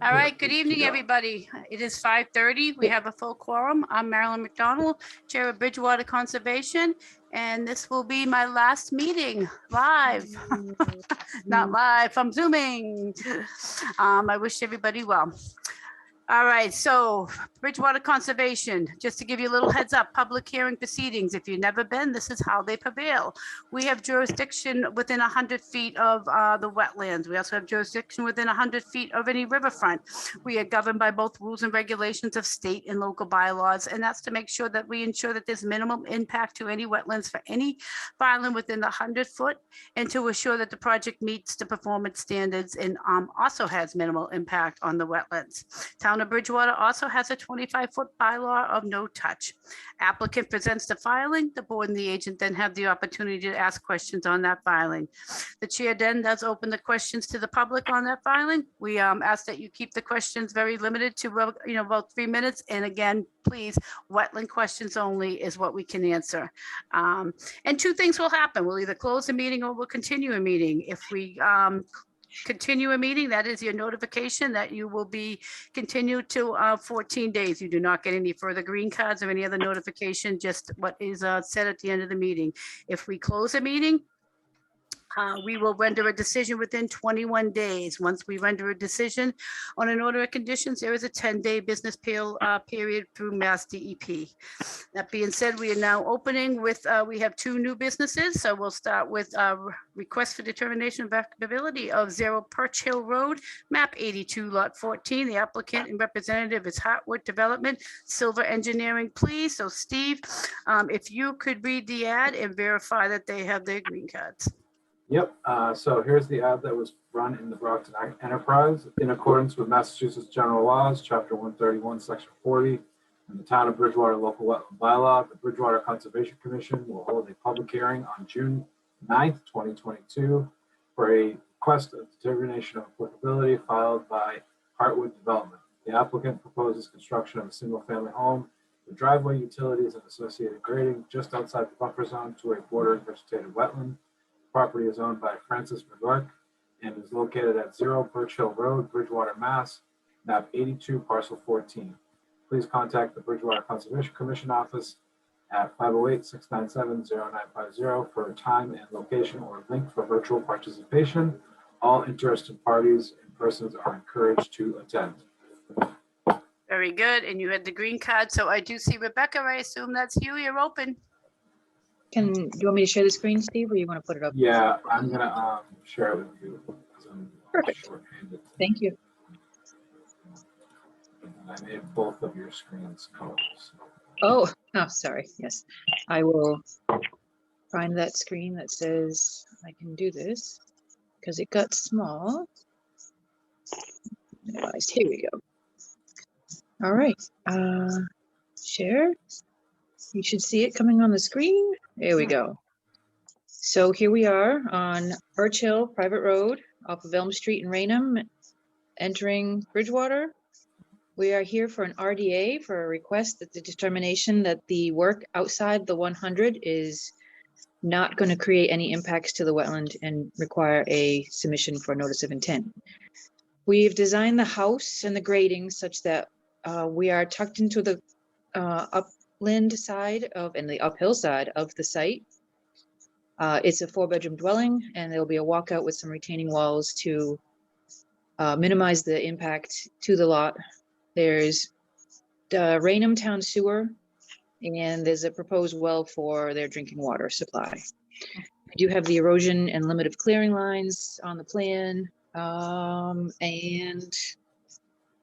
All right, good evening, everybody. It is 5:30. We have a full quorum. I'm Marilyn McDonald, Chair of Bridgewater Conservation, and this will be my last meeting live. Not live, I'm Zooming. I wish everybody well. All right, so Bridgewater Conservation, just to give you a little heads up, public hearing proceedings. If you've never been, this is how they prevail. We have jurisdiction within 100 feet of the wetlands. We also have jurisdiction within 100 feet of any riverfront. We are governed by both rules and regulations of state and local bylaws, and that's to make sure that we ensure that there's minimum impact to any wetlands for any filing within the 100-foot, and to assure that the project meets the performance standards and also has minimal impact on the wetlands. Town of Bridgewater also has a 25-foot bylaw of no touch. Applicant presents the filing, the board and the agent then have the opportunity to ask questions on that filing. The chair then does open the questions to the public on that filing. We ask that you keep the questions very limited to about 3 minutes. And again, please, wetland questions only is what we can answer. And two things will happen. We'll either close the meeting or we'll continue a meeting. If we continue a meeting, that is your notification that you will be continued to 14 days. You do not get any further green cards or any other notification, just what is said at the end of the meeting. If we close a meeting, we will render a decision within 21 days. Once we render a decision on an order of conditions, there is a 10-day business period through Mass DEP. That being said, we are now opening with, we have two new businesses. So we'll start with request for determination of applicability of 0 Perch Hill Road, map 82, lot 14. The applicant and representative is Hartwood Development, Silver Engineering, please. So Steve, if you could read the ad and verify that they have their green cards. Yep, so here's the ad that was run in the Brockton Enterprise. In accordance with Massachusetts General Laws, Chapter 131, Section 40, and the Town of Bridgewater Local Wetland Bylaw, the Bridgewater Conservation Commission will hold a public hearing on June 9th, 2022 for a request of determination of applicability filed by Hartwood Development. The applicant proposes construction of a single-family home with driveway, utilities, and associated grading just outside the buffer zone to a bordering vegetated wetland. Property is owned by Francis McGurk and is located at 0 Birch Hill Road, Bridgewater, Mass, map 82, parcel 14. Please contact the Bridgewater Conservation Commission office at 508-697-0950 for a time and location or link for virtual participation. All interested parties and persons are encouraged to attend. Very good. And you had the green card. So I do see Rebecca. I assume that's you. You're open. Do you want me to share the screen, Steve, or you want to put it up? Yeah, I'm gonna share it with you. Perfect. Thank you. I made both of your screens colors. Oh, sorry. Yes, I will find that screen that says I can do this because it got small. Minimized. Here we go. All right. Share. You should see it coming on the screen. There we go. So here we are on Birch Hill Private Road off of Elm Street in Raynham, entering Bridgewater. We are here for an RDA for a request that the determination that the work outside the 100 is not going to create any impacts to the wetland and require a submission for a notice of intent. We've designed the house and the grading such that we are tucked into the upland side of and the uphill side of the site. It's a 4-bedroom dwelling, and there'll be a walkout with some retaining walls to minimize the impact to the lot. There's the Raynham Town Sewer, and there's a proposed well for their drinking water supply. I do have the erosion and limit of clearing lines on the plan, and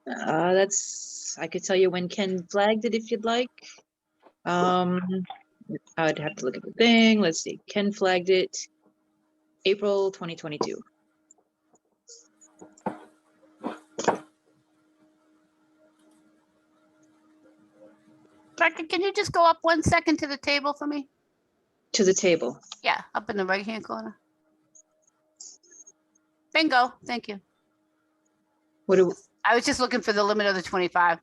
that's, I could tell you when Ken flagged it if you'd like. I'd have to look at the thing. Let's see. Ken flagged it April 2022. Rebecca, can you just go up 1 second to the table for me? To the table. Yeah, up in the right-hand corner. Bingo. Thank you. What do I was just looking for the limit of the 25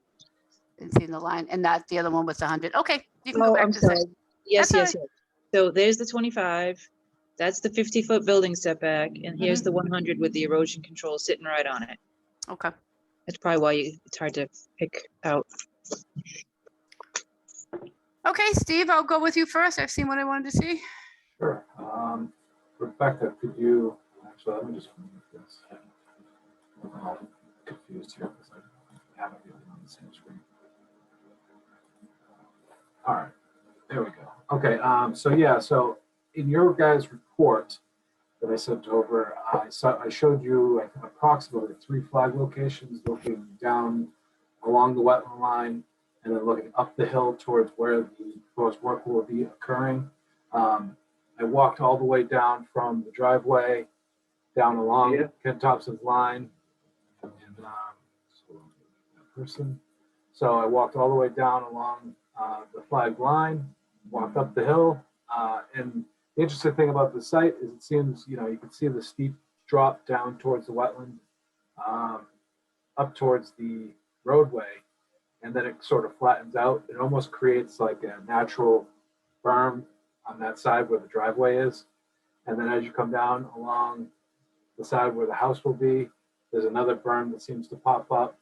and seeing the line, and that the other one was 100. Okay, you can go back I'm to sorry. that. Yes, That's yes, yes. So there's the 25. That's the 50-foot building setback, and here's the 100 with the erosion control sitting right on it. Okay. That's probably why it's hard to pick out. Okay, Steve, I'll go with you first. I've seen what I wanted to see. Sure. Rebecca, could you, actually, let me just remove this. I'm all confused here because I have everything on the same screen. All right, there we go. Okay, so yeah, so in your guys' report that I sent over, I showed you, I think, approximately 3 flag locations looking down along the wetland line and then looking up the hill towards where the proposed work will be occurring. I walked all the way down from the driveway down along Ken Thompson's line. And, so that person. So I walked all the way down along the flag line, walked up the hill. And the interesting thing about the site is it seems, you can see the steep drop down towards the wetland, up towards the roadway, and then it sort of flattens out. It almost creates like a natural berm on that side where the driveway is. And then as you come down along the side where the house will be, there's another berm that seems to pop up.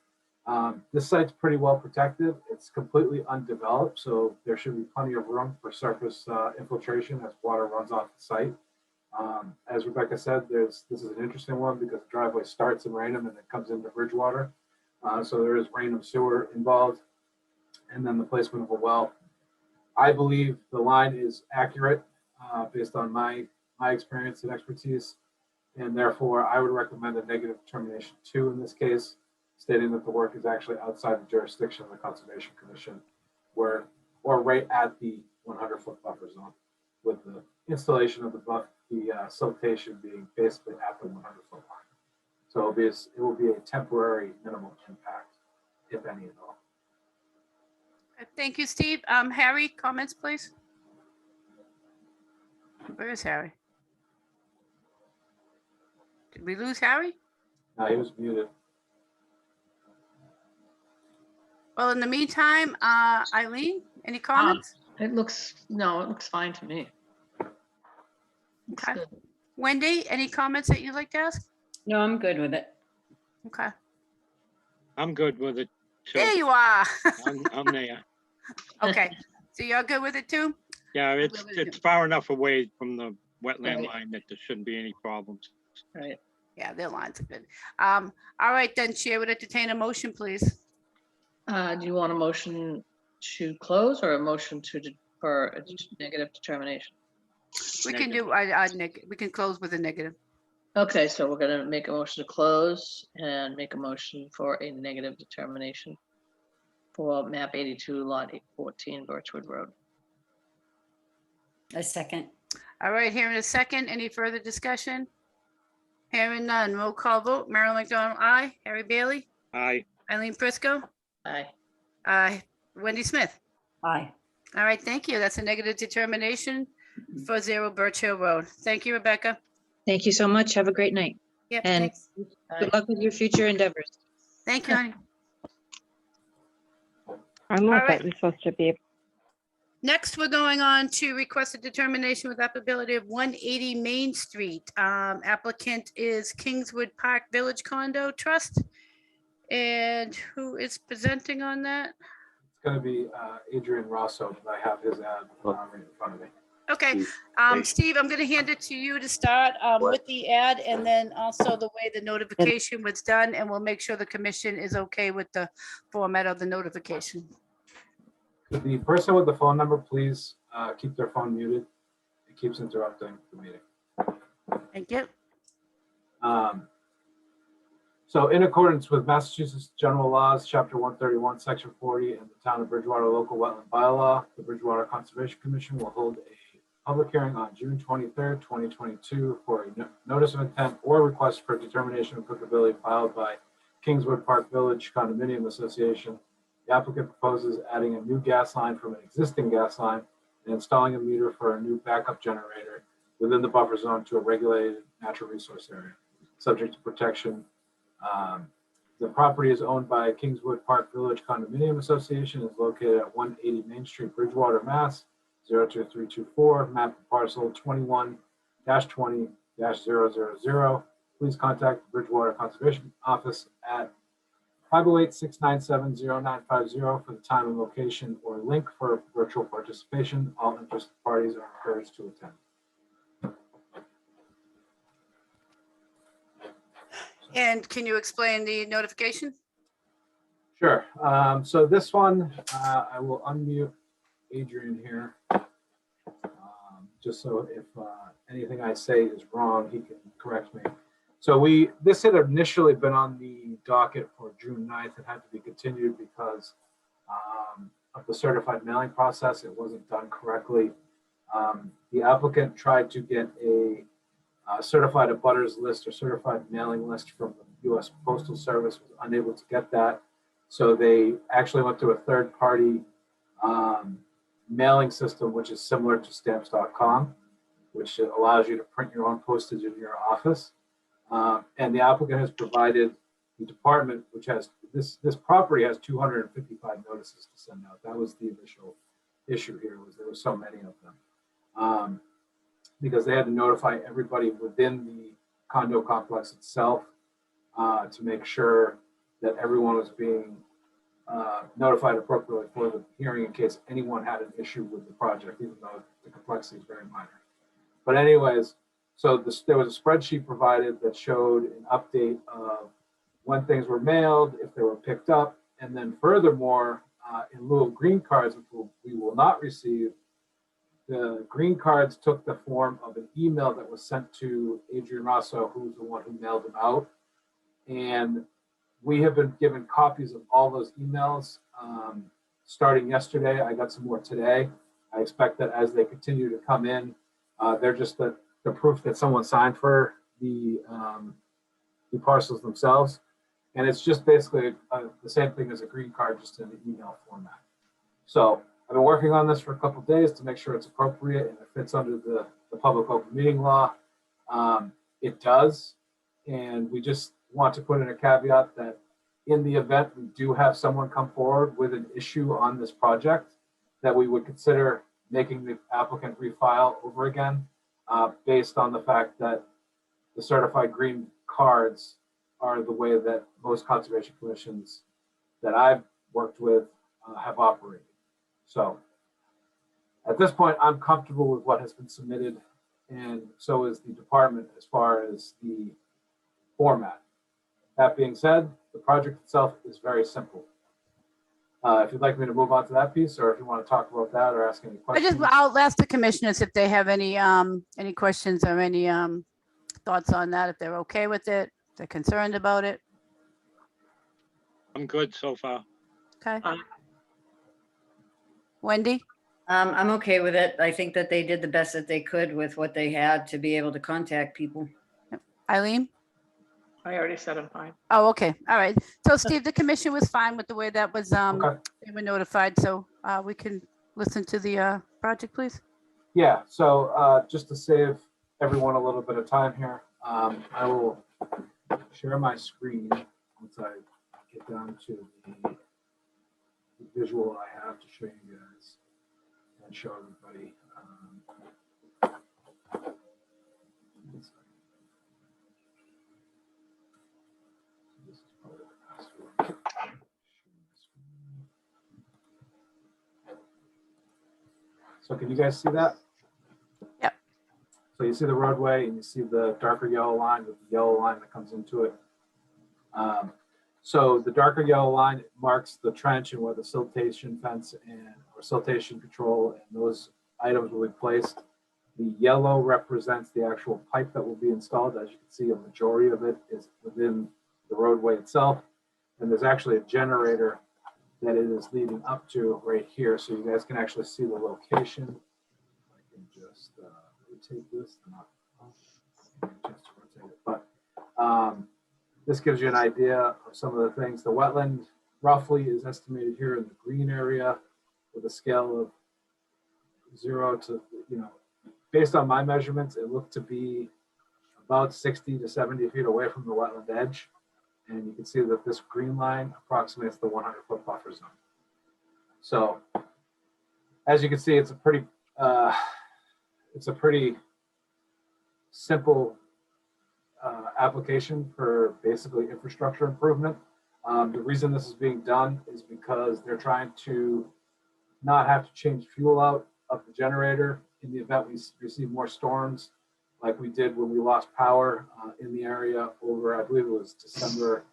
This site's pretty well protected. It's completely undeveloped, so there should be plenty of room for surface infiltration as water runs off the site. As Rebecca said, this is an interesting one because the driveway starts in Raynham and then comes into Bridgewater. So there is Raynham sewer involved, and then the placement of a well. I believe the line is accurate based on my experience and expertise, and therefore I would recommend a negative determination 2 in this case, stating that the work is actually outside the jurisdiction of the Conservation Commission, or right at the 100-foot buffer zone, with the installation of the siltation being basically at the 100-foot line. So it will be a temporary minimal impact, if any at all. Thank you, Steve. Harry, comments, please. Where is Harry? Did we lose Harry? No, he was muted. Well, in the meantime, Eileen, any comments? It looks fine to me. Looks Okay. good. Wendy, any comments that you'd like to ask? No, I'm good with it. Okay. I'm good with it too. There you are. I'm there. Okay. So you're good with it too? Yeah, it's far enough away from the wetland Right. line that there shouldn't be any problems. Right. Yeah, their lines are good. All right, then Chair would entertain a motion, please. Do you want a motion to close or a motion for a negative determination? We can do, we can close with a negative. Okay, so we're gonna make a motion to close and make a motion for a negative determination for map 82, lot 814, Birchwood Road. A second. All right, here in a second, any further discussion? Hearing none, roll call vote. Marilyn McDonald, aye. Harry Bailey, Aye. Eileen Prisco, Aye. Wendy Smith. Aye. All right, thank you. That's a negative determination for 0 Birch Hill Road. Thank you, Rebecca. Thank you so much. Have a great night. Yep, And thanks. Aye. good luck with your future endeavors. Thank you, honey. I'm All all right. set. We're supposed to be. Next, we're going on to request a determination with applicability of 180 Main Street. Applicant is Kingswood Park Village Condo Trust. And who is presenting on that? It's going to be Adrian Rosso, but I have his ad right in front of me. Okay, Steve, I'm gonna hand it to you to start with the ad and then also the way the notification was done, and we'll make sure the commission is okay with the format of the notification. Could the person with the phone number please keep their phone muted? It keeps interrupting the meeting. Thank you. So in accordance with Massachusetts General Laws, Chapter 131, Section 40, and the Town of Bridgewater Local Wetland Bylaw, the Bridgewater Conservation Commission will hold a public hearing on June 23rd, 2022 for a notice of intent or request for determination of applicability filed by Kingswood Park Village Condominium Association. The applicant proposes adding a new gas line from an existing gas line and installing a meter for a new backup generator within the buffer zone to a regulated natural resource area, subject to protection. The property is owned by Kingswood Park Village Condominium Association, is located at 180 Main Street, Bridgewater, Mass. 02324, map parcel 21-20-000. Please contact the Bridgewater Conservation Office at 508-697-0950 for the time and location or link for virtual participation. All interested parties are encouraged to attend. And can you explain the notification? Sure. So this one, I will unmute Adrian here. Just so if anything I say is wrong, he can correct me. So this had initially been on the docket for June 9th. It had to be continued because of the certified mailing process. It wasn't done correctly. The applicant tried to get a certified abutters list or certified mailing list from the U.S. Postal Service, was unable to get that. So they actually went to a third-party mailing system, which is similar to stamps.com, which allows you to print your own postage in your office. And the applicant has provided the department, which has this property has 255 notices to send out. That was the initial issue here, was there were so many of them. Because they had to notify everybody within the condo complex itself to make sure that everyone was being notified appropriately for the hearing in case anyone had an issue with the project, even though the complexity is very minor. But anyways, so there was a spreadsheet provided that showed an update of when things were mailed, if they were picked up, and then furthermore, in lieu of green cards, which we will not receive, the green cards took the form of an email that was sent to Adrian Rosso, who's the one who mailed them out. And we have been given copies of all those emails starting yesterday. I got some more today. I expect that as they continue to come in, they're just the proof that someone signed for the parcels themselves. And it's just basically the same thing as a green card, just in the email format. So I've been working on this for a couple of days to make sure it's appropriate and it fits under the public open meeting law. It does. And we just want to put in a caveat that in the event we do have someone come forward with an issue on this project, that we would consider making the applicant refile over again based on the fact that the certified green cards are the way that most conservation commissions that I've worked with have operated. So at this point, I'm comfortable with what has been submitted, and so is the department as far as the format. That being said, the project itself is very simple. If you'd like me to move on to that piece, or if you want to talk about that or ask any questions. I'll ask the commissioners if they have any questions or any thoughts on that, if they're okay with it, if they're concerned about it. I'm good so far. Okay. Wendy? I'm okay with it. I think that they did the best that they could with what they had to be able to contact people. Eileen? I already said I'm fine. Oh, okay. All right. So Steve, the commission was fine with the way that was, Okay. they were notified. So we can listen to the project, please. Yeah, so just to save everyone a little bit of time here, I will share my screen once I get down to the visual I have to show you guys and show everybody. This is probably the password. So can you guys see that? Yep. So you see the roadway and you see the darker yellow line with the yellow line that comes into it. So the darker yellow line marks the trench and where the siltation fence or siltation control and those items will be placed. The yellow represents the actual pipe that will be installed. As you can see, a majority of it is within the roadway itself. And there's actually a generator that it is leading up to right here. So you guys can actually see the location. I can just rotate this. Just rotate it. But this gives you an idea of some of the things. The wetland roughly is estimated here in the green area with a scale of 0 to, based on my measurements, it looked to be about 60 to 70 feet away from the wetland edge. And you can see that this green line approximates the 100-foot buffer zone. So as you can see, it's a pretty simple application for basically infrastructure improvement. The reason this is being done is because they're trying to not have to change fuel out of the generator in the event we receive more storms, like we did when we lost power in the area over, I believe it was December,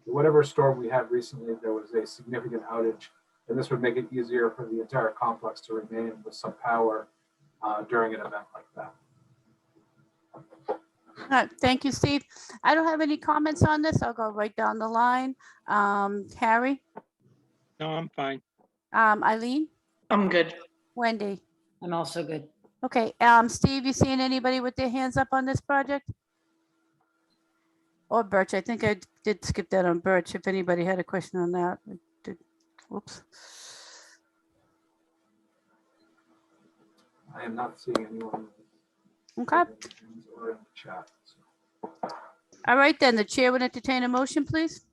whatever storm we had recently, there was a significant outage. And this would make it easier for the entire complex to remain with some power during an event like that. All right, thank you, Steve. I don't have any comments on this. I'll go right down the line. Harry, No, I'm fine. Eileen, I'm good. Wendy. I'm also good. Okay, Steve, you seeing anybody with their hands up on this project? Or Birch, I think I did skip that on Birch, if anybody had a question on that. I did. Whoops. I am not seeing anyone. Okay, Or in the chat. So. all right then, the chair would entertain a motion, please.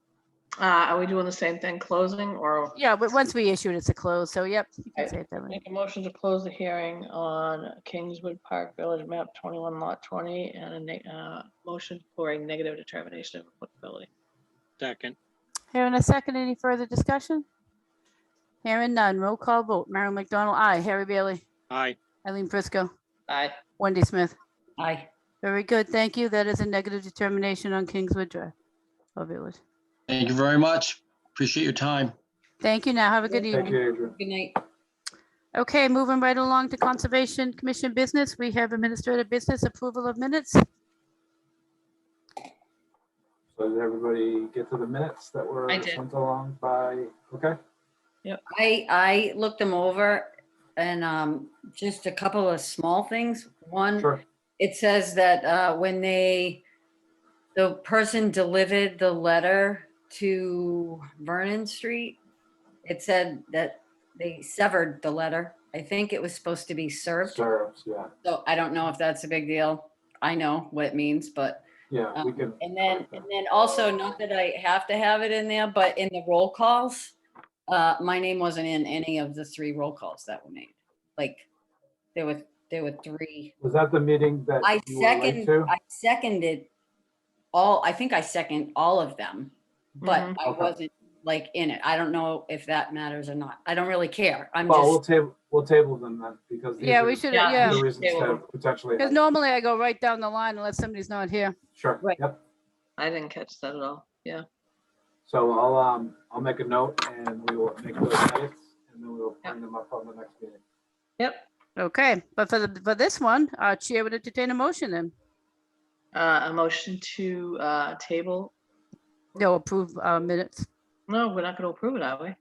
Are we doing the same thing, closing or? Yeah, but once we issue it, it's a close, so yep, you can Right. say it that way. Make a motion to close the hearing on Kingswood Park Village map 21 lot 20 and a motion for a negative determination of applicability. Second. Here in a second, any further discussion? Hearing none, roll call vote. Marilyn McDonald, aye. Harry Bailey, Aye. Eileen Prisco, Aye. Wendy Smith. Aye. Very good, thank you. That is a negative determination on Kingswood Drive. Or Village. Thank you very much. Appreciate your time. Thank you now, have a good Thank evening. you, Adrian. Good night. Okay, moving right along to Conservation Commission business. We have administrative business approval of minutes. So did everybody get to the minutes that were I did. sent along by, okay? I looked them over and just a couple of small things. One, Sure. it says that when the person delivered the letter to Vernon Street, it said that they severed the letter. I think it was supposed to be served. Serves, yeah. So I don't know if that's a big deal. I know what it means, but Yeah, we can. and then also, not that I have to have it in there, but in the roll calls, my name wasn't in any of the 3 roll calls that were made. Like there were 3. Was that the meeting that I you were late to? seconded all, I think I second all of them, but Mhm. I Okay. wasn't like in it. I don't know if that matters or not. I don't really care. I'm Well, just, we'll table them then because these Yeah, are we should, Yeah. yeah, the reasons Table to them. potentially. because normally I go right down the line unless somebody's not here. Sure, Right. yep. I didn't catch that at all. Yeah. So I'll make a note and we will make those edits and then we'll bring them up on the next meeting. Yep. Okay, but for this one, chair would entertain a motion then. A motion to table. No, approve minutes. No, we're not going to approve it, are we?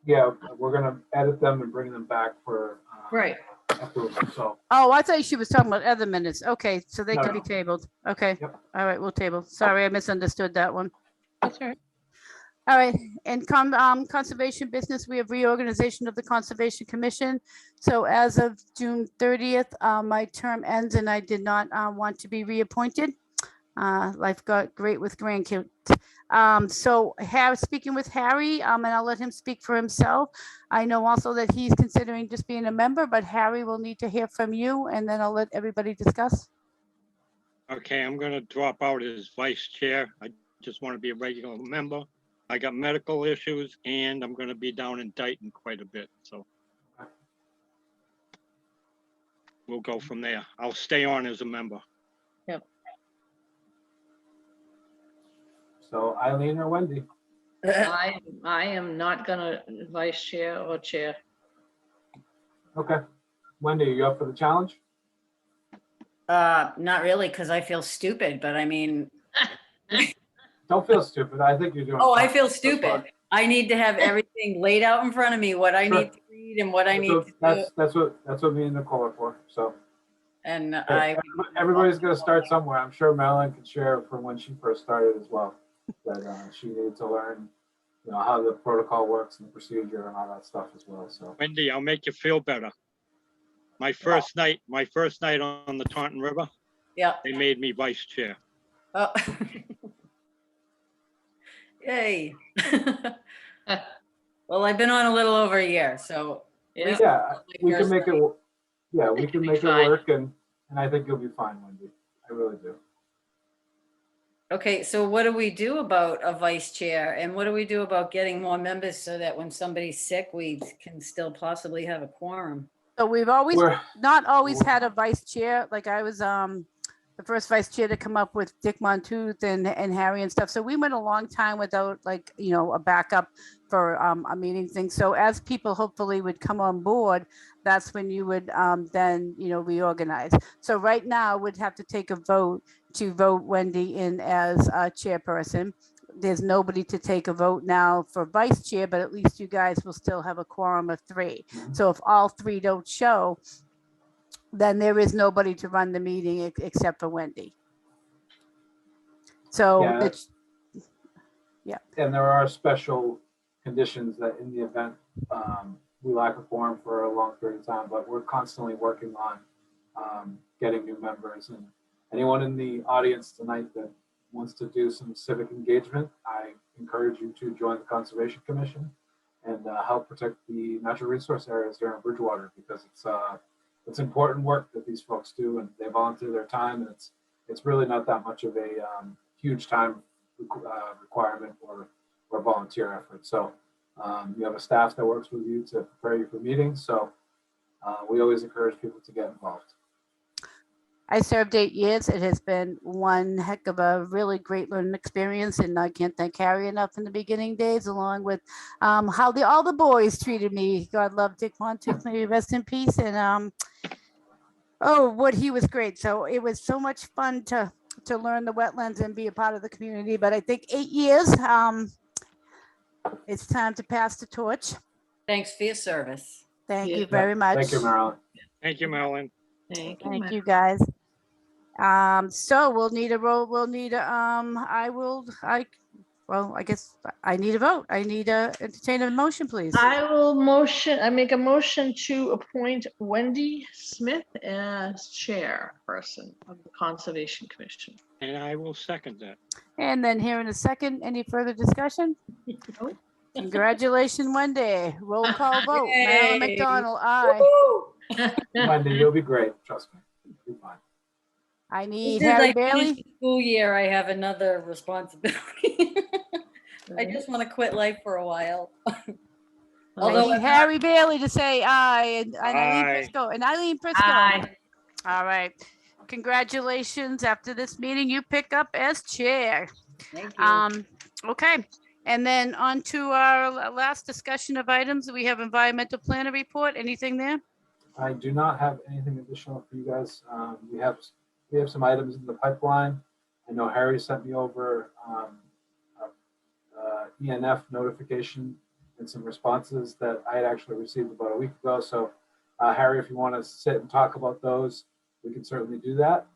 Yeah, we're gonna edit them and bring them back for Right. approval, so. Oh, I thought she was talking about other minutes. Okay, so they No, can be no. tabled. Okay, Yep. all right, we'll table. Sorry, I misunderstood that one. That's all right. All right, in conservation business, we have reorganization of the Conservation Commission. So as of June 30th, my term ends and I did not want to be reappointed. Life got great with grandkids. So speaking with Harry, and I'll let him speak for himself. I know also that he's considering just being a member, but Harry will need to hear from you and then I'll let everybody discuss. Okay, I'm gonna drop out as vice chair. I just want to be a regular member. I got medical issues and I'm gonna be down in Dayton quite a bit, so. We'll go from there. I'll stay on as a member. So Eileen or Wendy? I am not gonna vice chair or chair. Okay. Wendy, are you up for the challenge? not really, because I feel stupid, but I mean, Don't feel stupid. I think you're doing. oh, I fine. feel That's fine. stupid. I need to have everything laid out in front of me, what I Sure. need to read and what I need So to do. that's what me and Nicole are for, so. And Hey, everybody's gonna start somewhere. I'm sure Marilyn can share from when she first started as well. That she needed to learn, how the protocol works and the procedure and all that stuff as well, so. Wendy, I'll make you feel better. My first night on the Taunton River, yeah. they made me vice chair. Oh. Yay. Well, I've been on a little over a year, so. Yeah. Yeah, we can first make it, yeah, we It'll can be make it fine. work and I think you'll be fine, Wendy. I really do. Okay, so what do we do about a vice chair? And what do we do about getting more members so that when somebody's sick, we can still possibly have a quorum? So we've always, We're, not always we're- had a vice chair, like I was the first vice chair to come up with Dick Montooth and Harry and stuff. So we went a long time without, like, you know, a backup for a meeting thing. So as people hopefully would come on board, that's when you would then, you know, reorganize. So right now we'd have to take a vote to vote Wendy in as a chairperson. There's nobody to take a vote now for vice chair, but at least you guys will still have a quorum of 3. So if all 3 don't show, then there is nobody to run the meeting except for Wendy. So Yeah. it's, and there are special conditions that in the event we lack a quorum for a long period of time, but we're constantly working on getting new members. And anyone in the audience tonight that wants to do some civic engagement, I encourage you to join the Conservation Commission and help protect the natural resource areas here in Bridgewater, because it's important work that these folks do, and they volunteer their time, and it's really not that much of a huge time requirement or volunteer effort. So you have a staff that works with you to prepare you for meetings. So we always encourage people to get involved. I served 8 years. It has been one heck of a really great learning experience, and I can't thank Harry enough in the beginning days, along with how all the boys treated me. God love Dick Montooth, may he rest in peace. And oh, what he was great. So it was so much fun to learn the wetlands and be a part of the community. But I think 8 years, it's time to pass the torch. Thanks for your service. Thank you Yeah. very much. Thank you, Marilyn. Thank you, Marilyn. Thank you. Thank you, guys. So we'll need a roll, we'll need a, I guess I need a vote. I need a entertain a motion, please. I make a motion to appoint Wendy Smith as chairperson of the Conservation Commission. And I will second that. And then here in a second, any further discussion? Nope. Congratulations, Wendy. Roll call vote. Marilyn Yay. McDonald, aye. Woo-hoo! Wendy, you'll be great. Trust me. You'll be fine. I As need soon as Harry I finish Bailey. the school year, I have another responsibility. I just want to quit life for a while. I Although need Harry Bailey to say aye, and Eileen Aye. Prisco, and Eileen Prisco. Aye. All right. Congratulations. After this meeting, you pick up as chair. Thank you. Okay. And then on to our last discussion of items. We have environmental planner report. Anything there? I do not have anything additional for you guys. We have some items in the pipeline. I know Harry sent me over ENF notification and some responses that I had actually received about a week ago. So Harry, if you want to sit and talk about those, we can certainly do that.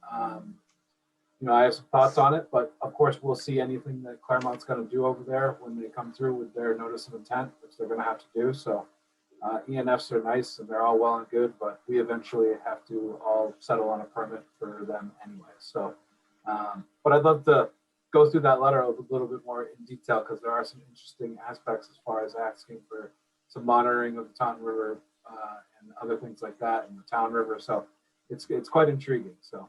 You know, I have some thoughts on it, but of course we'll see anything that Claremont's going to do over there when they come through with their notice of intent, which they're going to have to do. So ENFs are nice and they're all well and good, but we eventually have to all settle on a permit for them anyway. So, but I'd love to go through that letter a little bit more in detail, because there are some interesting aspects as far as asking for some monitoring of the Taunton River and other things like that in the Town River. So it's quite intriguing. So,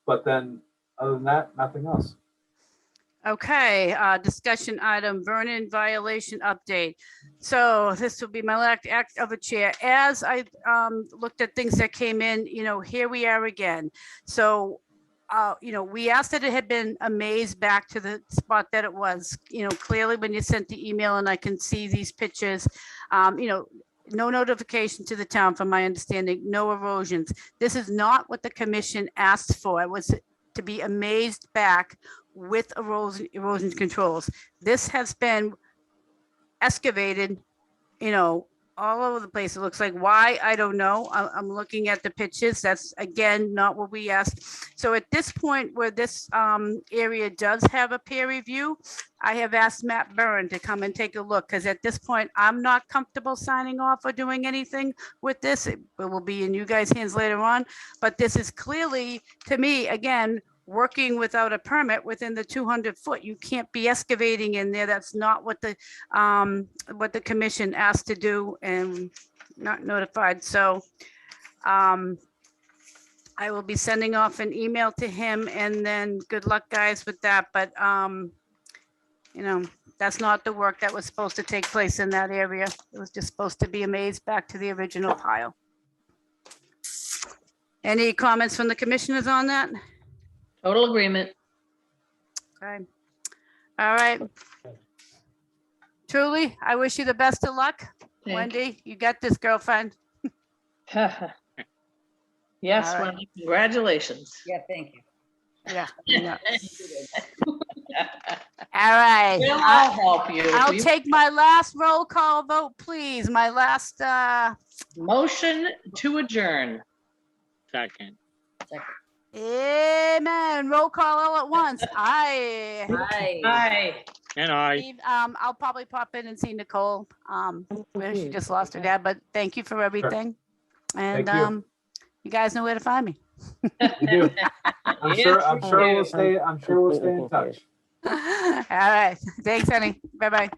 but then other than that, nothing else. Okay, discussion item, Vernon violation update. So this will be my last act of a chair. As I looked at things that came in, you know, here we are again. So, you know, we asked that it had been amazed back to the spot that it was, you know, clearly when you sent the email, and I can see these pictures, you know, no notification to the town, from my understanding, no erosions. This is not what the commission asked for. It was to be amazed back with erosion controls. This has been excavated, you know, all over the place. It looks like, why, I don't know. I'm looking at the pictures. That's again not what we asked. So at this point where this area does have a peer review, I have asked Matt Byrne to come and take a look, because at this point I'm not comfortable signing off or doing anything with this. It will be in you guys' hands later on, but this is clearly, to me, again, working without a permit within the 200 foot. You can't be excavating in there. That's not what the commission asked to do and not notified. So I will be sending off an email to him and then good luck, guys, with that. But, that's not the work that was supposed to take place in that area. It was just supposed to be a maze back to the original pile. Any comments from the commissioners on that? Total agreement. Okay. All right. Truly, I wish you the best of luck. Thank Wendy, you got this, girlfriend. you. Yes, All right. Wendy, congratulations. Yeah, thank you. Yeah. Yeah. All right. We'll all help you. I'll We- take my last roll call vote, please. My last, Motion to adjourn. Second. amen. Roll call all at once. Aye. Hi. Aye. And I. Steve, I'll probably pop in and see Nicole, where she just lost her dad, but thank you for everything. And, Thank you. you guys know where to find me. You do. I'm sure we'll stay in touch. All right. Thanks, honey. Bye-bye.